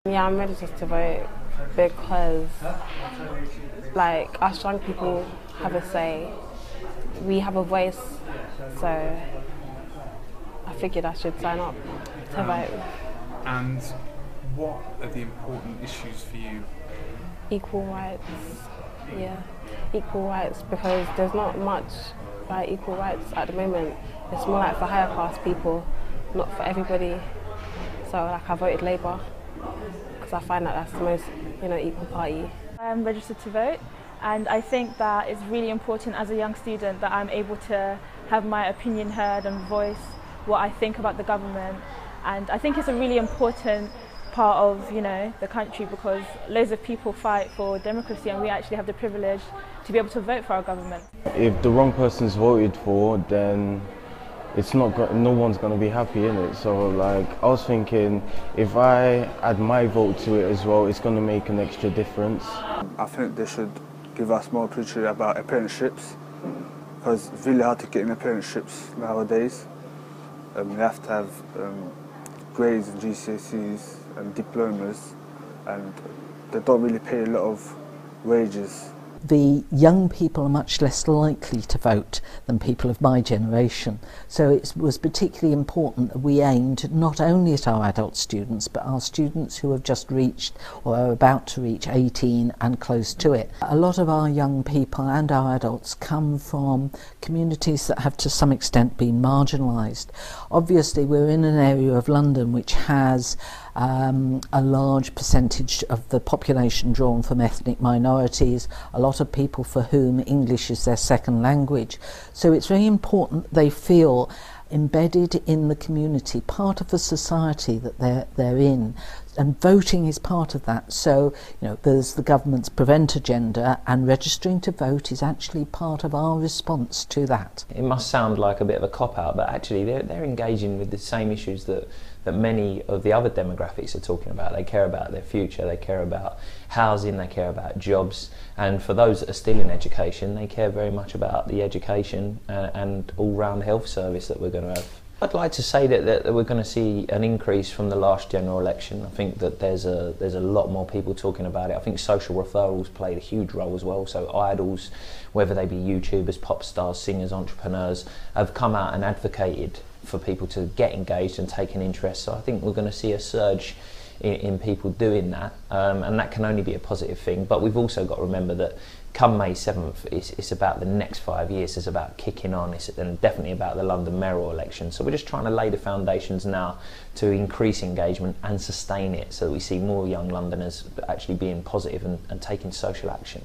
Yeah, I'm registered to vote because, like, us young people have a say. We have a voice, so I figured I should sign up to vote. And what are the important issues for you? Equal rights, yeah, equal rights, because there's not much like equal rights at the moment. It's more like for higher class people, not for everybody. So, like, I voted Labour because I find that that's the most, equal party. I'm registered to vote, and I think that it's really important as a young student that I'm able to have my opinion heard and voice what I think about the government. And I think it's a really important part of the country, because loads of people fight for democracy and we actually have the privilege to be able to vote for our government. If the wrong person's voted for, then no one's going to be happy in it. So, like, I was thinking, if I add my vote to it as well, it's going to make an extra difference. I think they should give us more opportunity about apprenticeships, because it's really hard to get in apprenticeships nowadays. You have to have grades and GCSEs and diplomas, and they don't really pay a lot of wages. The young people are much less likely to vote than people of my generation. So it was particularly important that we aimed not only at our adult students, but our students who have just reached or are about to reach 18 and close to it. A lot of our young people and our adults come from communities that have to some extent been marginalised. Obviously, we're in an area of London which has a large percentage of the population drawn from ethnic minorities, a lot of people for whom English is their second language. So it's very important they feel embedded in the community, part of the society that they're in, and voting is part of that. So there's the government's prevent agenda, and registering to vote is actually part of our response to that. It must sound like a bit of a cop-out, but actually they're engaging with the same issues that many of the other demographics are talking about. They care about their future, they care about housing, they care about jobs, and for those that are still in education, they care very much about the education and all-round health service that we're going to have. I'd like to say that we're going to see an increase from the last general election. I think that there's a lot more people talking about it. I think social referrals played a huge role as well. So idols, whether they be YouTubers, pop stars, singers, entrepreneurs, have come out and advocated for people to get engaged and take an interest. So I think we're going to see a surge in people doing that, and that can only be a positive thing. But we've also got to remember that come May 7th, it's about the next 5 years. It's about kicking on, and definitely about the London mayoral election. So we're just trying to lay the foundations now to increase engagement and sustain it, so that we see more young Londoners actually being positive and taking social action.